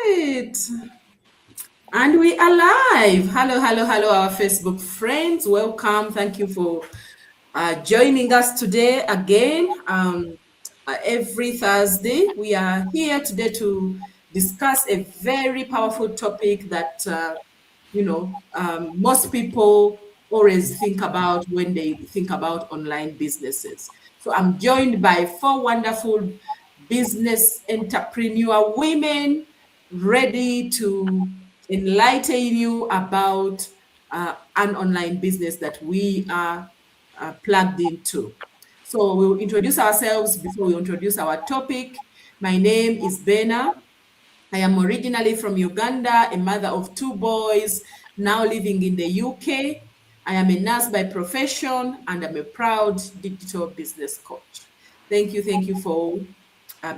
right. And we are live. Hello, our Facebook friends. Welcome. Thank you for joining us today again. Every Thursday, we are here today to discuss a very powerful topic that, most people always think about when they think about online businesses. So I'm joined by four wonderful business entrepreneur women ready to enlighten you about an online business that we are plugged into. So we'll introduce ourselves before we introduce our topic. My name is Bena. I am originally from Uganda, a mother of two boys, now living in the UK. I am a nurse by profession and I'm a proud digital business coach. Thank you for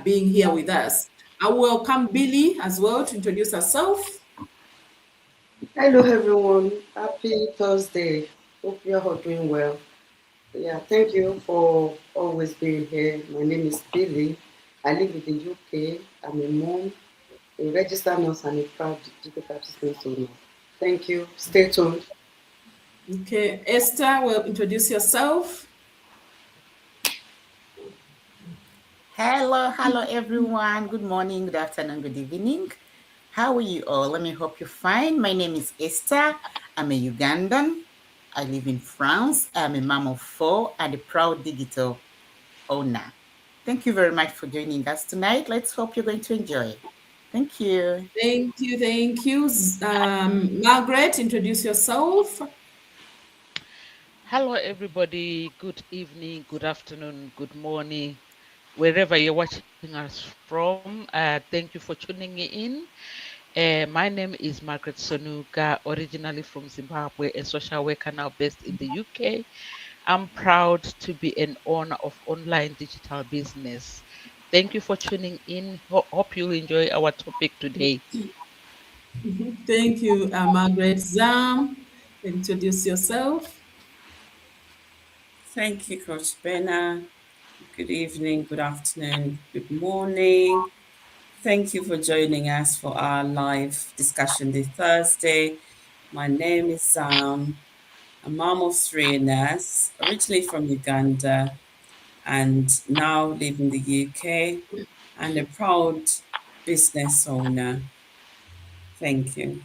being here with us. I welcome Billy as well to introduce herself. Hello, everyone. Happy Thursday. Hope you're all doing well. Yeah, thank you for always being here. My name is Billy. I live in the UK. I'm a mom, a registered nurse, and a proud digital business owner. Thank you. Stay tuned. Okay, Esther, will introduce yourself. Hello everyone. Good morning, good afternoon, good evening. How are you all? Let me hope you're fine. My name is Esther. I'm a Ugandan. I live in France. I'm a mom of four and a proud digital owner. Thank you very much for joining us tonight. Let's hope you're going to enjoy. Thank you. Thank you. Margaret, introduce yourself. Hello, everybody. Good evening, good afternoon, good morning, wherever you're watching us from. Thank you for tuning in. My name is Margaret Sonuga, originally from Zimbabwe, a social worker now based in the UK. I'm proud to be an owner of online digital business. Thank you for tuning in. Hope you'll enjoy our topic today. Thank you, Margaret. Zam, introduce yourself. Thank you, Coach Bena. Good evening, good afternoon, good morning. Thank you for joining us for our live discussion this Thursday. My name is Sam. I'm a mom of three nurse, originally from Uganda and now live in the UK, and a proud business owner. Thank you.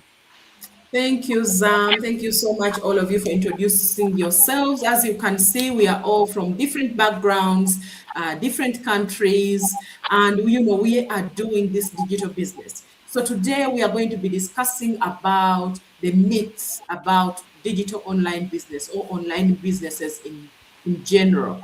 Thank you, Zam. Thank you so much, all of you, for introducing yourselves. As you can see, we are all from different backgrounds, different countries, and we are doing this digital business. So today we are going to be discussing about the myths about digital online business or online businesses in general.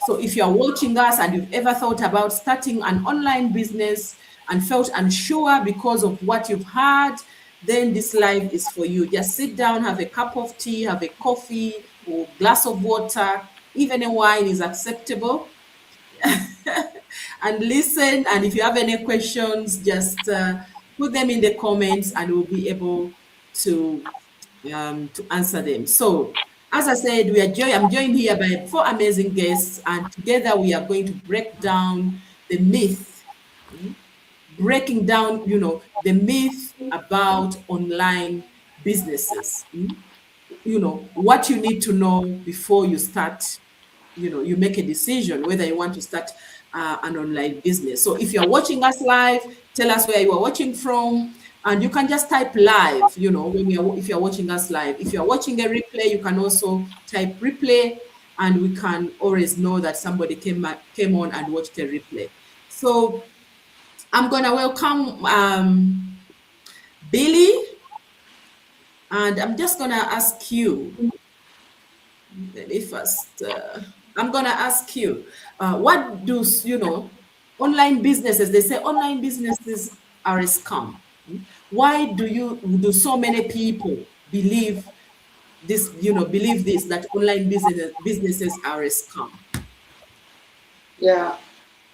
So if you are watching us and you've ever thought about starting an online business and felt unsure because of what you've heard, then this live is for you. Just sit down, have a cup of tea, have a coffee or glass of water, even a wine is acceptable, and listen. And if you have any questions, just put them in the comments and we'll be able to answer them. So, as I said, I'm joined here by four amazing guests, and together we are going to break down the myth, breaking down, the myth about online businesses. What you need to know before you start, you make a decision whether you want to start an online business. So if you're watching us live, tell us where you are watching from, and you can just type live, if you're watching us live. If you're watching a replay, you can also type replay, and we can always know that somebody came on and watched a replay. So I'm gonna welcome Billy, and I'm just gonna ask you. Let me first. I'm gonna ask you, what do online businesses? They say online businesses are a scam. Why do so many people believe this? Believe this, that online businesses are a scam. Yeah,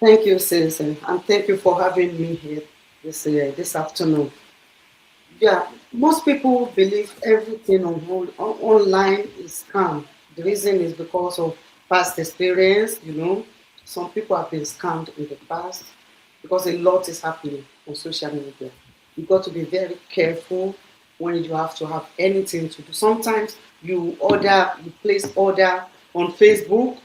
thank you, Citizen. And thank you for having me here this afternoon. Yeah, most people believe everything online is scam. The reason is because of past experience. Some people have been scammed in the past because a lot is happening on social media. You got to be very careful when you have to have anything to do. Sometimes you place order on Facebook,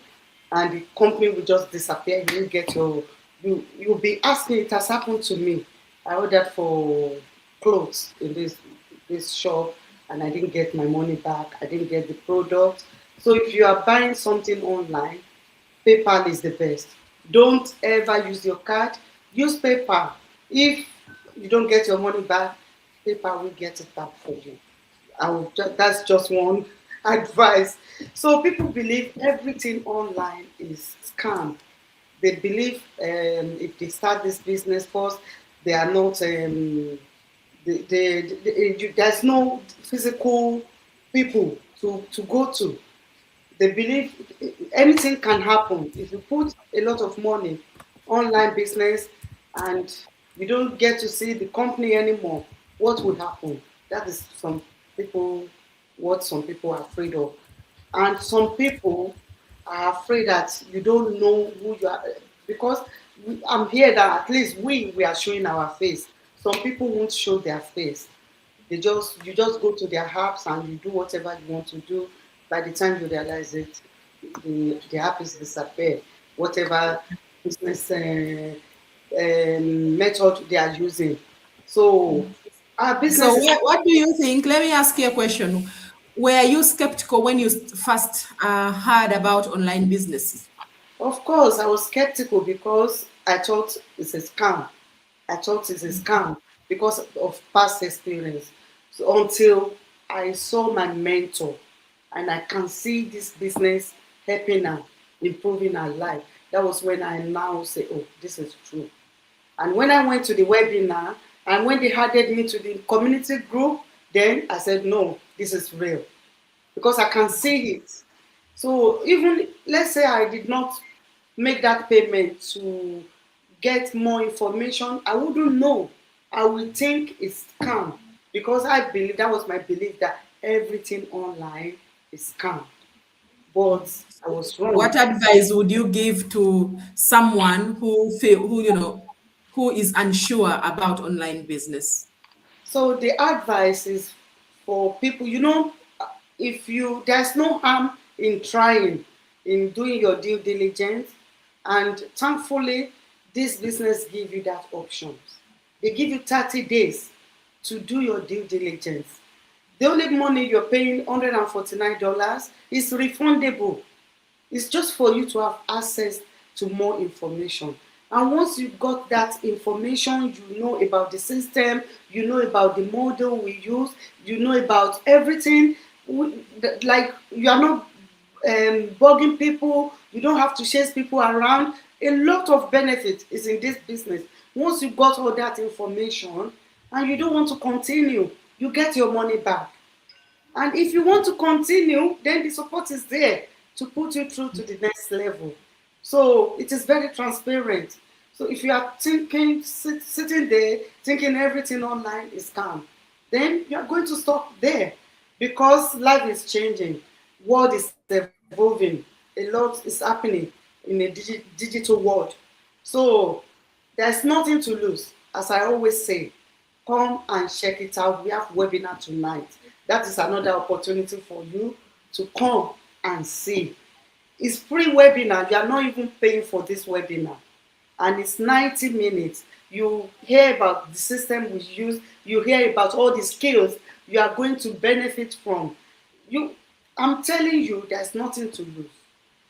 and the company will just disappear. You will get you'll be asking. It has happened to me. I ordered for clothes in this shop, and I didn't get my money back. I didn't get the product. So if you are buying something online, PayPal is the best. Don't ever use your card. Use PayPal. If you don't get your money back, PayPal will get it back for you. That's just one advice. So people believe everything online is scam. They believe if they start this business first, they are not. There's no physical people to go to. They believe anything can happen if you put a lot of money online business and you don't get to see the company anymore. What will happen? That is what some people are afraid of. And some people are afraid that you don't know who you are, because I'm here that at least we are showing our face. Some people won't show their face. You just go to their apps and you do whatever you want to do. By the time you realize it, the app is disappeared. Whatever business method they are using. So our business. So what do you think? Let me ask you a question. Were you skeptical when you first heard about online businesses? Of course, I was skeptical because I thought it's a scam. I thought it's a scam because of past experience. So until I saw my mentor and I can see this business helping her, improving her life, that was when I now say, oh, this is true. And when I went to the webinar and when they added me to the community group, then I said, no, this is real because I can see it. So even let's say I did not make that payment to get more information, I wouldn't know. I would think it's scam because I believe that was my belief that everything online is scam. But I was wrong. What advice would you give to someone who is unsure about online business? So the advice is for people, if there's no harm in trying, in doing your due diligence, and thankfully, this business give you that option. They give you 30 days to do your due diligence. The only money you're paying, $149, is refundable. It's just for you to have access to more information. And once you got that information, you know about the system, you know about the model we use, you know about everything. Like you are not bugging people, you don't have to chase people around. A lot of benefit is in this business. Once you got all that information and you don't want to continue, you get your money back. And if you want to continue, then the support is there to put you through to the next level. So it is very transparent. So if you are sitting there thinking everything online is scam, then you are going to stop there because life is changing. World is evolving. A lot is happening in a digital world. So there's nothing to lose. As I always say, come and check it out. We have webinar tonight. That is another opportunity for you to come and see. It's free webinar. You are not even paying for this webinar. And it's 90 minutes. You hear about the system we use. You hear about all the skills you are going to benefit from. I'm telling you, there's nothing to lose.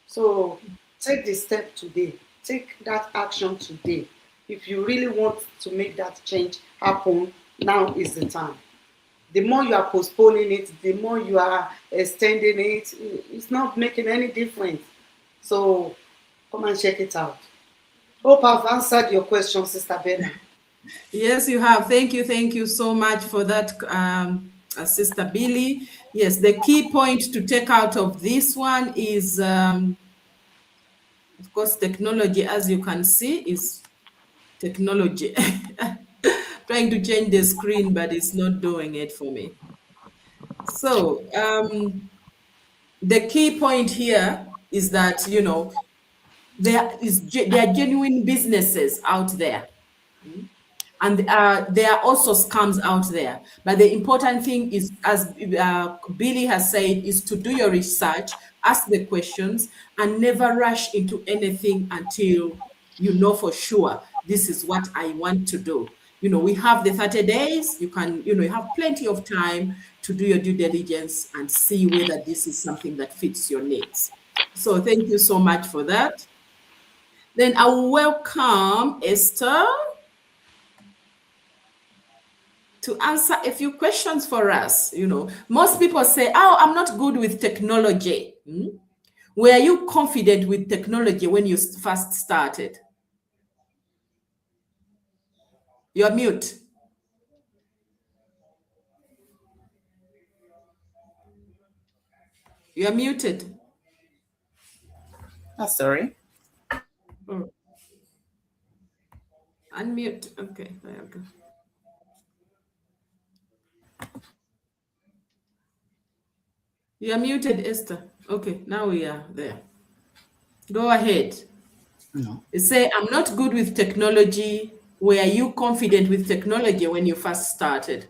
So take the step today. Take that action today. If you really want to make that change happen, now is the time. The more you are postponing it, the more you are extending it, it's not making any difference. So come and check it out. Hope I've answered your question, Sister Bella. Yes, you have. Thank you so much for that, Sister Billy. Yes, the key point to take out of this one is, of course, technology, as you can see, is technology. Trying to change the screen, but it's not doing it for me. So the key point here is that, there are genuine businesses out there. And there are also scams out there. But the important thing is, as Billy has said, is to do your research, ask the questions, and never rush into anything until you know for sure this is what I want to do. We have the 30 days. You can, you have plenty of time to do your due diligence and see whether this is something that fits your needs. So thank you so much for that. Then I will welcome Esther to answer a few questions for us. Most people say, oh, I'm not good with technology. Were you confident with technology when you first started? You're mute. You're muted. Oh, sorry. Oh. Unmute. Okay, there you go. You're muted, Esther. Okay, now we are there. Go ahead. No. You say, I'm not good with technology. Were you confident with technology when you first started?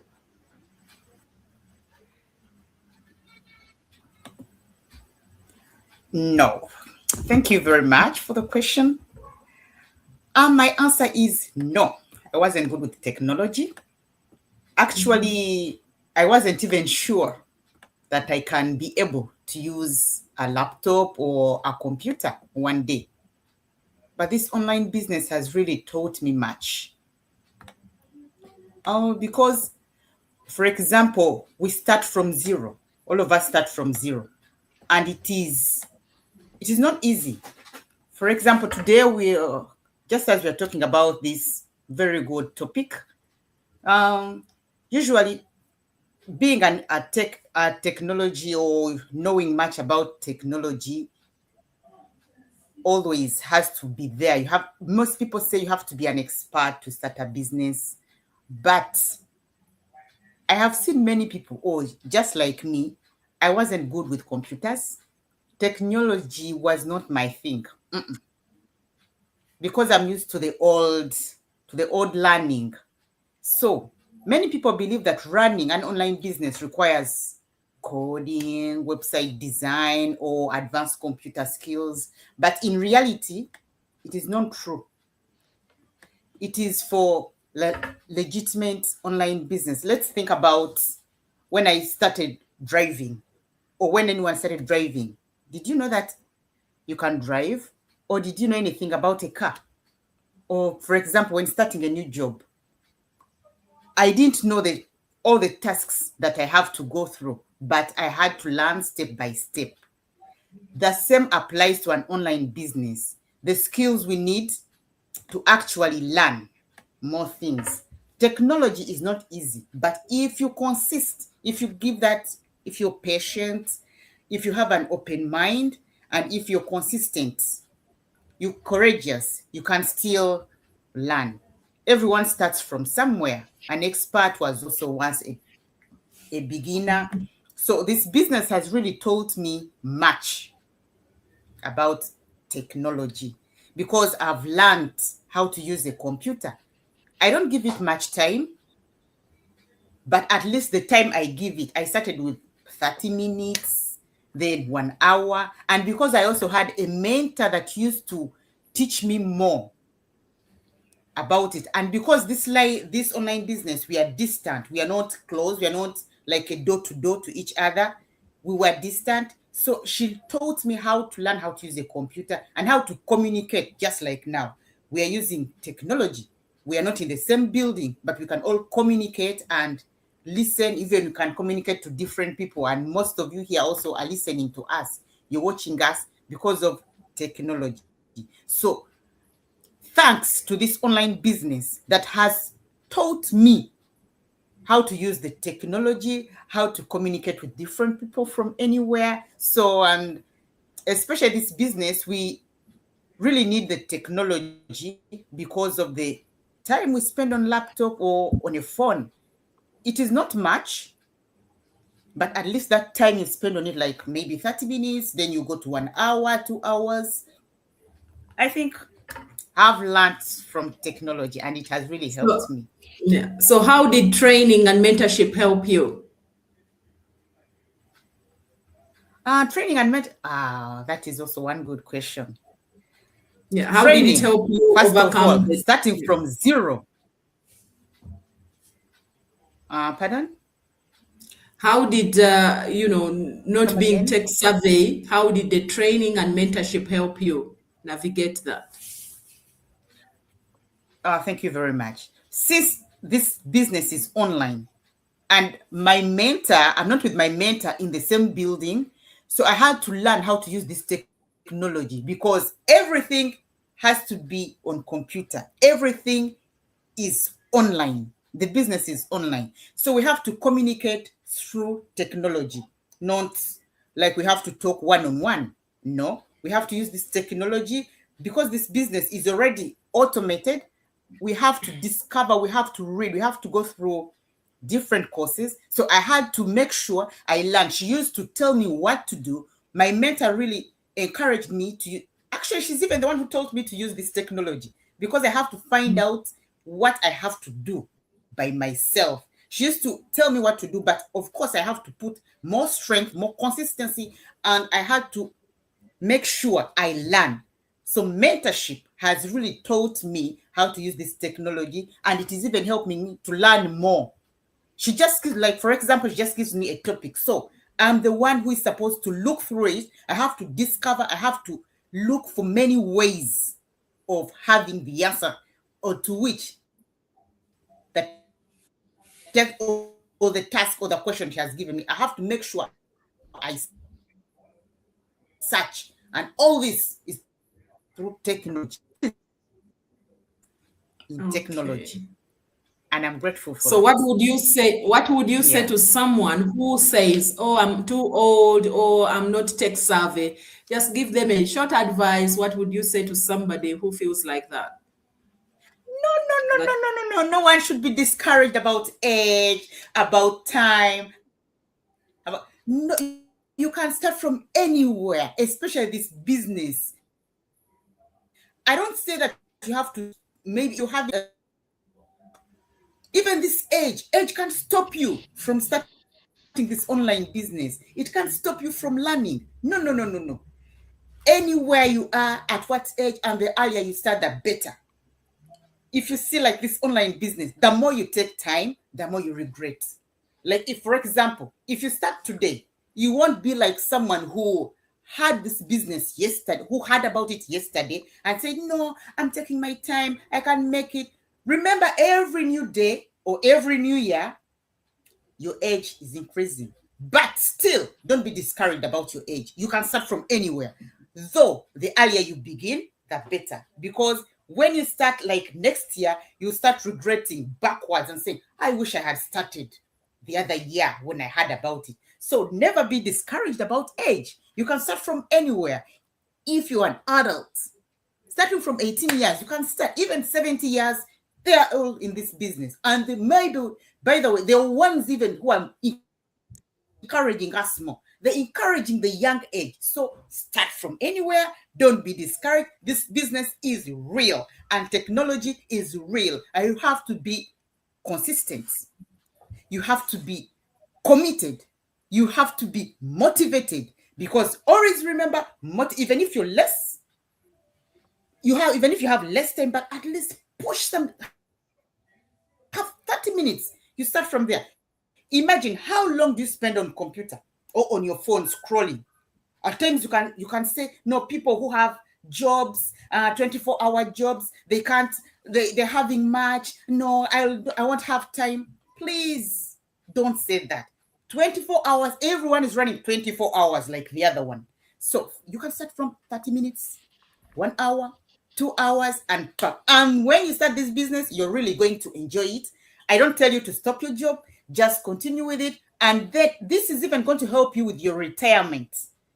No. Thank you very much for the question. My answer is no. I wasn't good with technology. Actually, I wasn't even sure that I can be able to use a laptop or a computer one day. But this online business has really taught me much. Because, for example, we start from zero. All of us start from zero. And it is not easy. For example, today just as we're talking about this very good topic, usually being a technology or knowing much about technology always has to be there. Most people say you have to be an expert to start a business, but I have seen many people, just like me, I wasn't good with computers. Technology was not my thing. Because I'm used to the old learning. So many people believe that running an online business requires coding, website design, or advanced computer skills. But in reality, it is not true. It is for legitimate online business. Let's think about when I started driving, or when anyone started driving. Did you know that you can drive? Or did you know anything about a car? Or, for example, when starting a new job, I didn't know all the tasks that I have to go through, but I had to learn step by step. The same applies to an online business. The skills we need to actually learn more things. Technology is not easy, but if you consist, if you're patient, if you have an open mind, and if you're consistent, you're courageous, you can still learn. Everyone starts from somewhere. An expert was also once a beginner. So this business has really taught me much about technology because I've learned how to use a computer. I don't give it much time, but at least the time I give it, I started with 30 minutes, then 1 hour. And because I also had a mentor that used to teach me more about it. And because this online business, we are distant. We are not close. We are not like a door to door to each other. We were distant. So she taught me how to learn how to use a computer and how to communicate, just like now. We are using technology. We are not in the same building, but we can all communicate and listen. Even we can communicate to different people. And most of you here also are listening to us. You're watching us because of technology. So thanks to this online business that has taught me how to use the technology, how to communicate with different people from anywhere. So, and especially this business, we really need the technology because of the time we spend on laptop or on a phone. It is not much, but at least that time you spend on it, like maybe 30 minutes, then you go to 1 hour, 2 hours. I think I've learned from technology and it has really helped me. Yeah. So how did training and mentorship help you? Training and that is also one good question. Yeah. How did it Training, help you first of all, overcome the starting from zero. Pardon? How did not Come being again? tech savvy, how did the training and mentorship help you navigate that? Thank you very much. Since this business is online, and my mentor, I'm not with my mentor in the same building, so I had to learn how to use this technology because everything has to be on computer. Everything is online. The business is online. So we have to communicate through technology, not like we have to talk one-on-one. No, we have to use this technology because this business is already automated. We have to discover, we have to read, we have to go through different courses. So I had to make sure I learned. She used to tell me what to do. My mentor really encouraged me to actually, she's even the one who told me to use this technology because I have to find out what I have to do by myself. She used to tell me what to do, but of course I have to put more strength, more consistency, and I had to make sure I learn. So mentorship has really taught me how to use this technology, and it is even helping me to learn more. She just gives, like, for example, she just gives me a topic. So I'm the one who is supposed to look through it. I have to discover, I have to look for many ways of having the answer or to which the test or the task or the question she has given me. I have to make sure I search. And all this is through technology. In technology. Okay. And I'm grateful for So that. what would you say? What would you say Yeah. to someone who says, "Oh, I'm too old," or "I'm not tech savvy"? Just give them a short advice. What would you say to somebody who feels like that? Like, No one should be discouraged about age, about time. No, you can start from anywhere, especially this business. I don't say that you have to, maybe you have even this age can stop you from starting this online business. It can stop you from learning. No. Anywhere you are, at what age, and the earlier you start, the better. If you see like this online business, the more you take time, the more you regret. Like, if, for example, if you start today, you won't be like someone who had this business yesterday, who heard about it yesterday and said, no, I'm taking my time, I can make it. Remember, every new day or every new year, your age is increasing. But still, don't be discouraged about your age. You can start from anywhere. Though the earlier you begin, the better. Because when you start like next year, you start regretting backwards and saying, I wish I had started the other year when I heard about it. So never be discouraged about age. You can start from anywhere. If you're an adult, starting from 18 years, you can start. Even 70 years, they are all in this business. And they maybe, by the way, there are ones even who are encouraging us more. They're encouraging the young age. So start from anywhere. Don't be discouraged. This business is real and technology is real. And you have to be consistent. You have to be committed. You have to be motivated, because always remember, even if you're less, even if you have less time, but at least push them. Have 30 minutes. You start from there. Imagine how long do you spend on computer or on your phone scrolling. At times you can say, no, people who have jobs, 24-hour jobs, they're having much. No, I won't have time. Please don't say that. 24 hours, everyone is running 24 hours like the other one. So you can start from 30 minutes, 1 hour, 2 hours, and when you start this business, you're really going to enjoy it. I don't tell you to stop your job, just continue with it. And this is even going to help you with your retirement.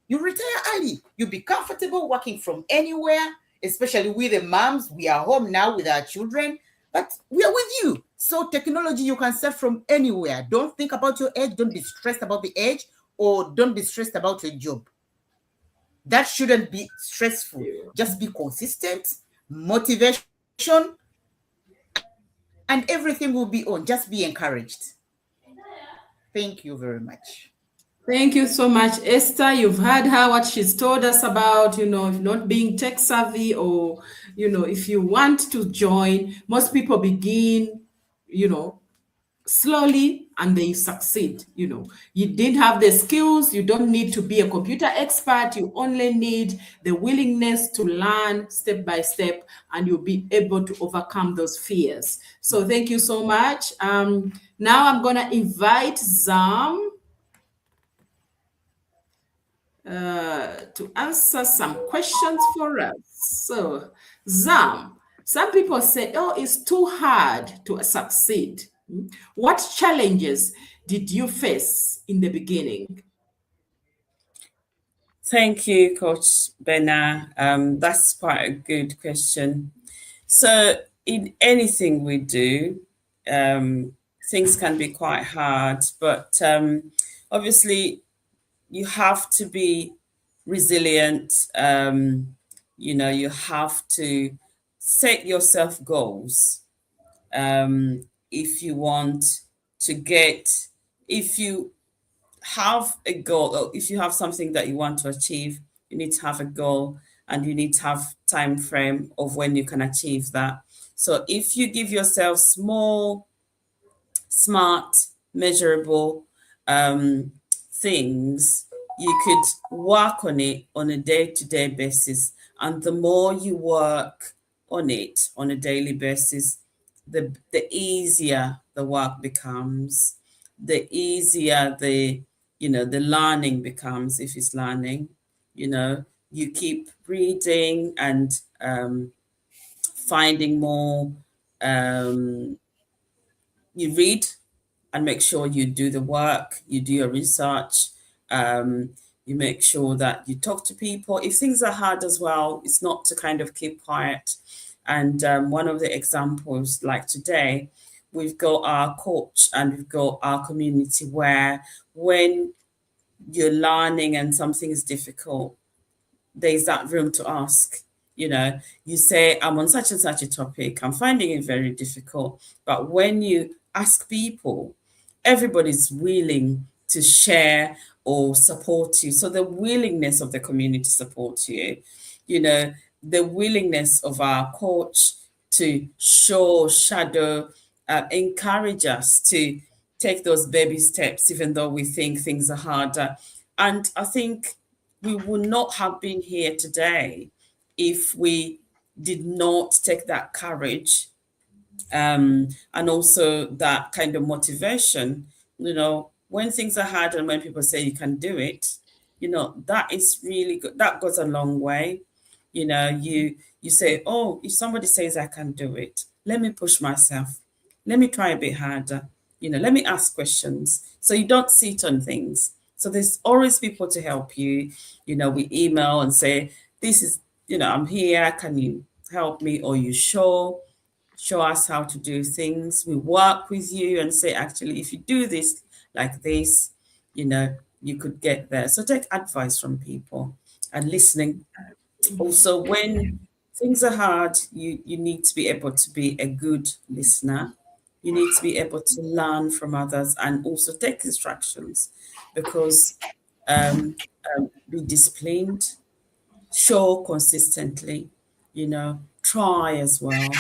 You retire early, you'll be comfortable working from anywhere, especially with the moms. We are home now with our children, but we are with you. So technology, you can start from anywhere. Don't think about your age. Don't be stressed about the age, or don't be stressed about your job. That shouldn't be stressful. Just be consistent, motivation, and everything will be on. Just be encouraged. Thank you very much. Thank you so much, Esther. You've heard her, what she's told us about, not being tech savvy, or, if you want to join, most people begin, slowly, and they succeed. You didn't have the skills. You don't need to be a computer expert. You only need the willingness to learn step by step, and you'll be able to overcome those fears. So thank you so much. Now I'm going to invite Zam to answer some questions for us. So, Zam, some people say, oh, it's too hard to succeed. What challenges did you face in the beginning? Thank you, Coach Benna. That's quite a good question. So in anything we do, things can be quite hard, but obviously you have to be resilient. You have to set yourself goals. If you want to if you have a goal, or if you have something that you want to achieve, you need to have a goal, and you need to have time frame of when you can achieve that. So if you give yourself small, smart, measurable things, you could work on it on a day-to-day basis. And the more you work on it on a daily basis, the easier the work becomes, the easier the learning becomes. If it's learning, you keep reading and finding more. You read and make sure you do the work, you do your research, you make sure that you talk to people. If things are hard as well, it's not to kind of keep quiet. And one of the examples, like today, we've got our coach and we've got our community, where when you're learning and something is difficult, there's that room to ask. You say, I'm on such and such a topic, I'm finding it very difficult. But when you ask people, everybody's willing to share or support you. So the willingness of the community to support you, the willingness of our coach to shadow, encourage us to take those baby steps, even though we think things are harder. And I think we would not have been here today if we did not take that courage, and also that kind of motivation. When things are hard and when people say you can do it, that is really good. That goes a long way. You say, oh, if somebody says I can do it, let me push myself. Let me try a bit harder. Let me ask questions. So you don't sit on things. So there's always people to help you. We email and say, this is, I'm here. Can you help me? Or you show us how to do things. We work with you and say, actually, if you do this like this, you could get there. So take advice from people and listening. Also, when things are hard, you need to be able to be a good listener. You need to be able to learn from others and also take instructions, because be disciplined, show consistently, try as well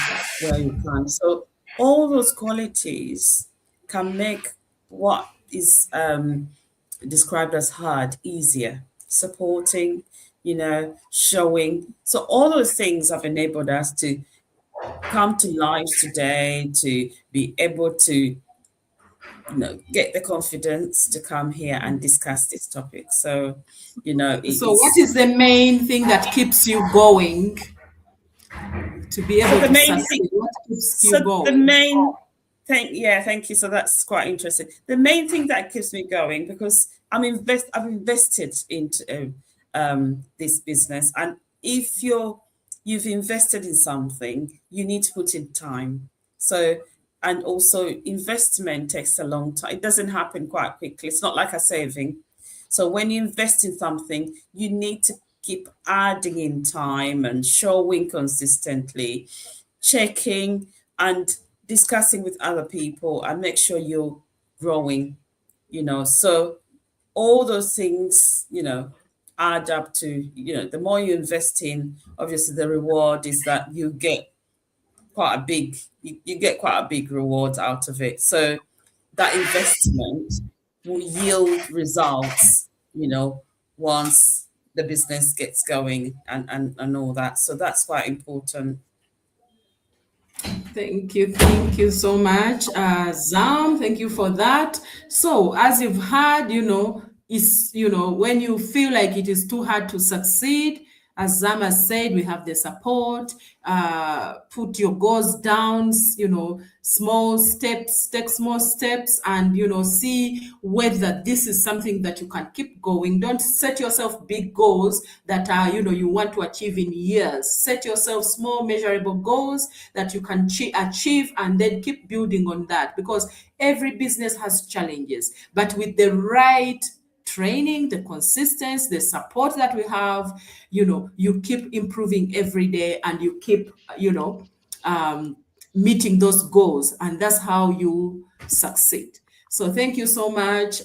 where you can. So all those qualities can make what is described as hard easier. Supporting, showing. So all those things have enabled us to come to life today, to be able to get the confidence to come here and discuss this topic. So so what is the main thing that keeps you going to be able to succeed? What keeps you going? The main thing, thank you. So that's quite interesting. The main thing that keeps me going, because I've invested into this business, and if you've invested in something, you need to put in time. So, and also investment takes a long time. It doesn't happen quite quickly. It's not like a saving. So when you invest in something, you need to keep adding in time and showing consistently, checking, and discussing with other people, and make sure you're growing, So all those things, add up to, the more you invest in, obviously the reward is that you get you get quite a big reward out of it. So that investment will yield results, once the business gets going and all that. So that's quite important. Thank you so much, Zam. Thank you for that. So, as you've heard, is when you feel like it is too hard to succeed, as Zam has said, we have the support. Put your goals down. Small steps, take small steps, and see whether this is something that you can keep going. Don't set yourself big goals that are you want to achieve in years. Set yourself small measurable goals that you can achieve, and then keep building on that, because every business has challenges, but with the right training, the consistency, the support that we have, you keep improving every day, and you keep meeting those goals, and that's how you succeed. So thank you so much,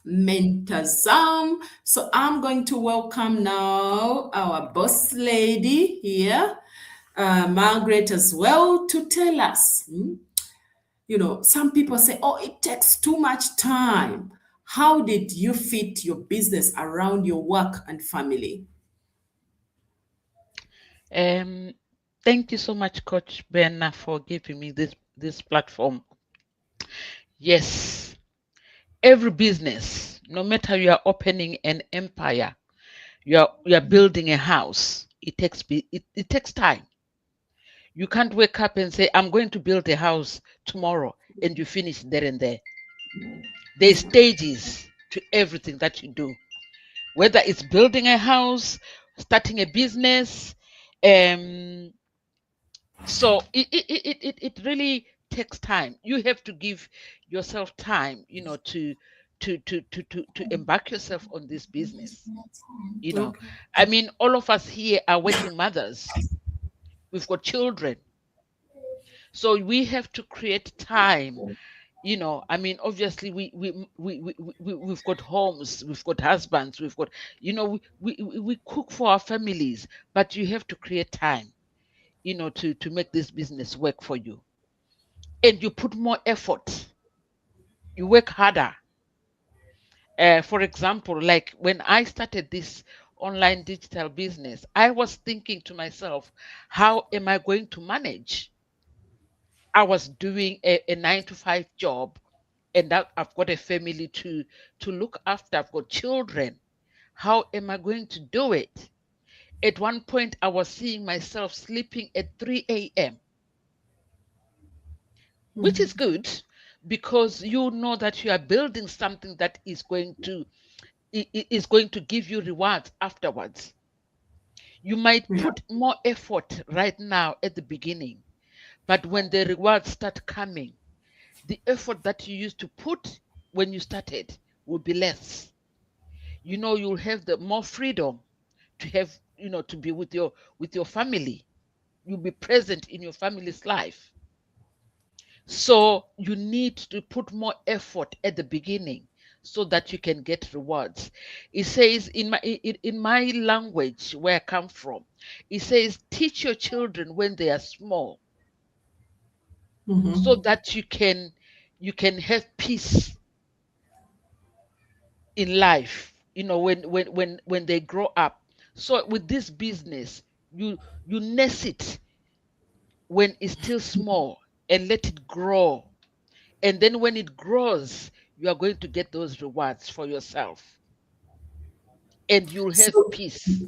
Mentor Zam. So I'm going to welcome now our boss lady here, Margaret, as well, to tell us. Some people say, oh, it takes too much time. How did you fit your business around your work and family? Thank you so much, Coach Benna, for giving me this platform. Yes, every business, no matter you are opening an empire, you are building a house, it takes time. You can't wake up and say, I'm going to build a house tomorrow, and you finish there and there. There's stages to everything that you do, whether it's building a house, starting a business. So it really takes time. You have to give yourself time, to embark yourself on this business. Okay. I mean, all of us here are working mothers. We've got children. So we have to create time. I mean, obviously we've got homes, we've got husbands, we've got, we cook for our families, but you have to create time, to make this business work for you. And you put more effort, you work harder. For example, like when I started this online digital business, I was thinking to myself, how am I going to manage? I was doing a 9 to 5 job, and that I've got a family to look after. I've got children. How am I going to do it? At one point, I was seeing myself sleeping at 3 a.m., which is good, because you know that you are building something that is going to give you rewards afterwards. You might put more effort right now at the beginning, but when the rewards start coming, the effort that you used to put when you started will be less. You'll have the more freedom to have, to be with your family. You'll be present in your family's life. So you need to put more effort at the beginning so that you can get rewards. It says in my language where I come from, it says, teach your children when they are small, so that you can have peace in life, when they grow up. So with this business, you nurse it when it's still small and let it grow. And then when it grows, you are going to get those rewards for yourself, and you'll have peace.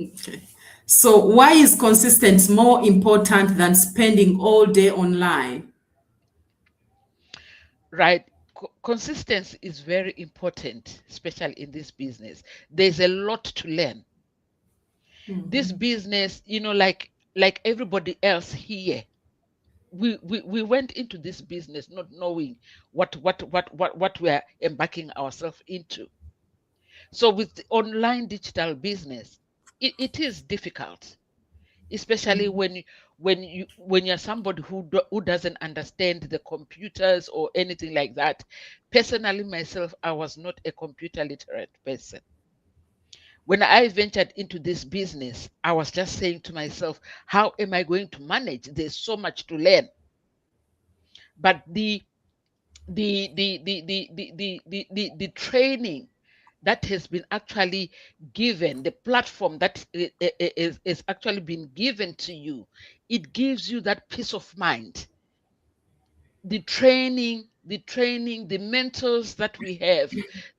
Okay. So why is consistency more important than spending all day online? Right? Consistency is very important, especially in this business. There's a lot to learn. This business, like everybody else here, we went into this business not knowing what we are embarking ourselves into. So with the online digital business, it is difficult, especially when when you're somebody who doesn't understand the computers or anything like that. Personally, myself, I was not a computer literate person. When I ventured into this business, I was just saying to myself, how am I going to manage? There's so much to learn. But the training that has been actually given, the platform that is actually been given to you, it gives you that peace of mind. The training, the mentors that we have,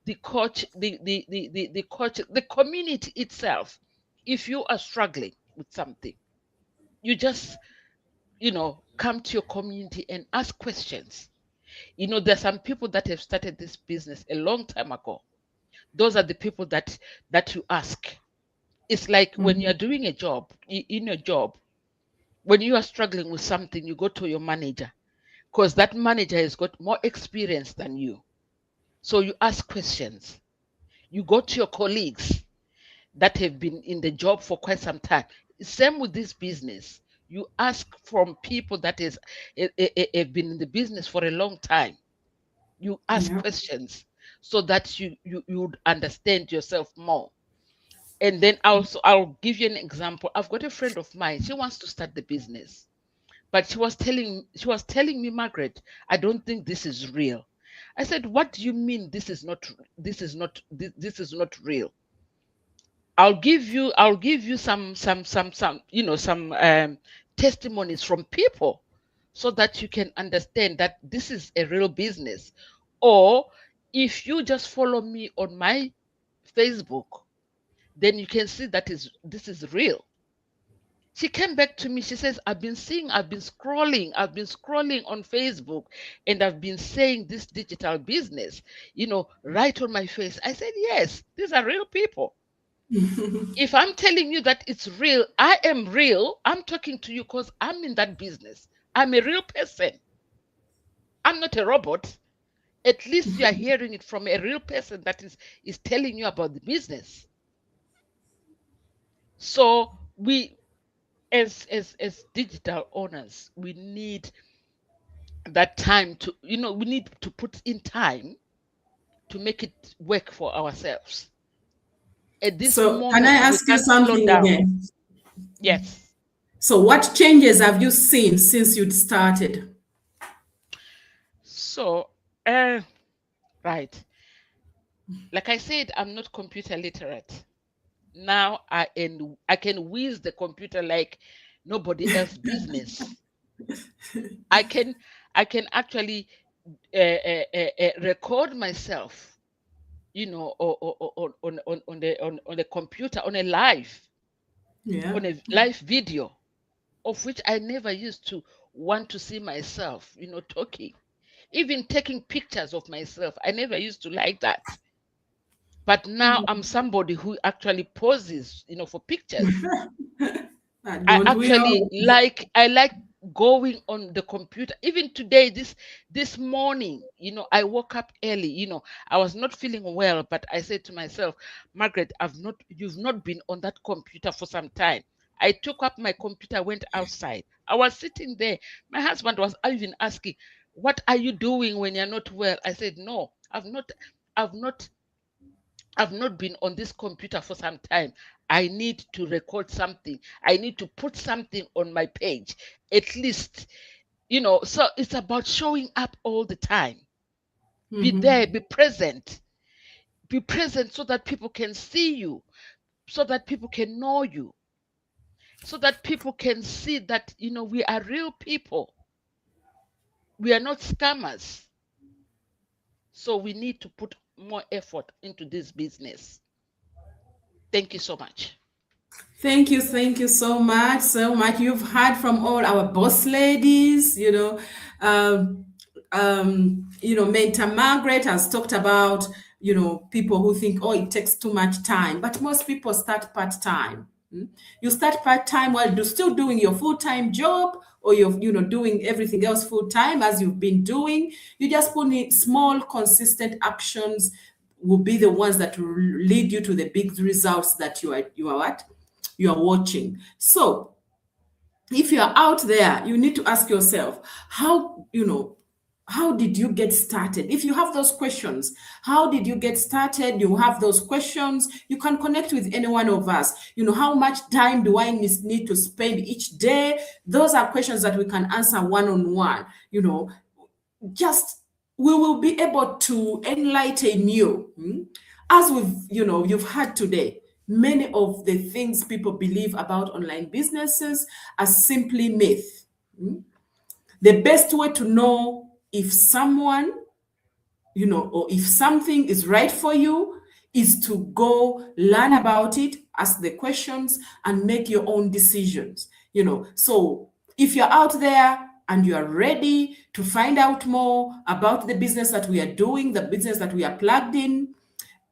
the coach, the coach, the community itself. If you are struggling with something, you just, come to your community and ask questions. There's some people that have started this business a long time ago. Those are the people that you ask. It's like when you're doing a job, in your job, when you are struggling with something, you go to your manager, because that manager has got more experience than you. So you ask questions. You go to your colleagues that have been in the job for quite some time. Same with this business. You ask from people that have been in the business for a long time. You ask questions so that you would understand yourself more. And then I'll give you an example. I've got a friend of mine. She wants to start the business, but she was telling me, Margaret, I don't think this is real. I said, what do you mean this is not real? I'll give you some testimonies from people so that you can understand that this is a real business. Or if you just follow me on my Facebook, then you can see that this is real. She came back to me. She says, I've been scrolling on Facebook, and I've been saying this digital business, right on my face. I said, yes, these are real people. If I'm telling you that it's real, I am real. I'm talking to you because I'm in that business. I'm a real person. I'm not a robot. At least you are hearing it from a real person that is telling you about the business. So we, as digital owners, we need that time to, we need to put in time to make it work for ourselves. At this moment, can I ask you something again? Yes. So what changes have you seen since you'd started? So, right. Like I said, I'm not computer literate. Now I can whiz the computer like nobody else's business. I can actually record myself, on the computer, on a live video, of which I never used to want to see myself, talking, even taking pictures of myself. I never used to like that. But now I'm somebody who actually poses, for pictures. I like going on the computer. Even today, this morning, I woke up early. I was not feeling well, but I said to myself, Margaret, you've not been on that computer for some time. I took up my computer, went outside. I was sitting there. My husband was even asking, what are you doing when you're not well? I said, no, I've not been on this computer for some time. I need to record something. I need to put something on my page, at least, so it's about showing up all the time. Be there, be present so that people can see you, so that people can know you, so that people can see that, we are real people. We are not scammers. So we need to put more effort into this business. Thank you so much. Thank you so much. You've heard from all our boss ladies, Mentor Margaret has talked about, people who think, oh, it takes too much time, but most people start part-time. You start part-time while you're still doing your full-time job, or you're, doing everything else full-time as you've been doing. You just put in small, consistent actions will be the ones that will lead you to the big results that you are watching. So if you're out there, you need to ask yourself, how did you get started? If you have those questions, how did you get started? You have those questions, you can connect with any one of us. How much time do I need to spend each day? Those are questions that we can answer one-on-one. Just we will be able to enlighten you. As you've heard today, many of the things people believe about online businesses are simply myth. The best way to know if someone, or if something is right for you is to go learn about it, ask the questions, and make your own decisions. So if you're out there and you are ready to find out more about the business that we are doing, the business that we are plugged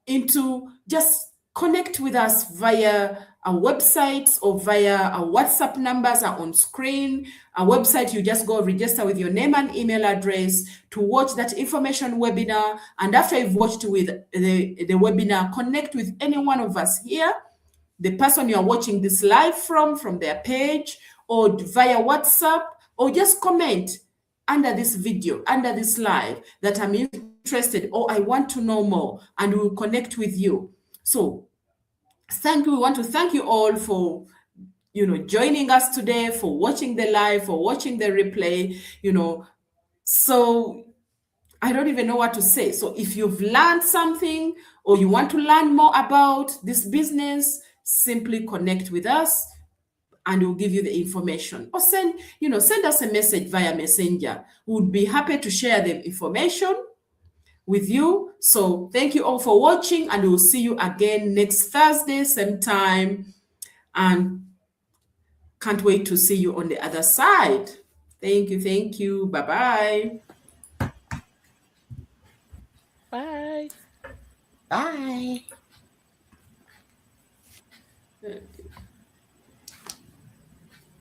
into, just connect with us via our websites or via our WhatsApp numbers are on screen. Our website, you just go register with your name and email address to watch that information webinar. And after you've watched with the webinar, connect with any one of us here, the person you're watching this live from their page, or via WhatsApp, or just comment under this video, under this live, that I'm interested or I want to know more, and we'll connect with you. So thank you. We want to thank you all for joining us today, for watching the live, for watching the replay. So I don't even know what to say. So if you've learned something or you want to learn more about this business, simply connect with us and we'll give you the information, or send us a message via Messenger. We would be happy to share the information with you. So thank you all for watching, and we'll see you again next Thursday, same time, and can't wait to see you on the other side. Thank you. Bye-bye. Bye. Bye.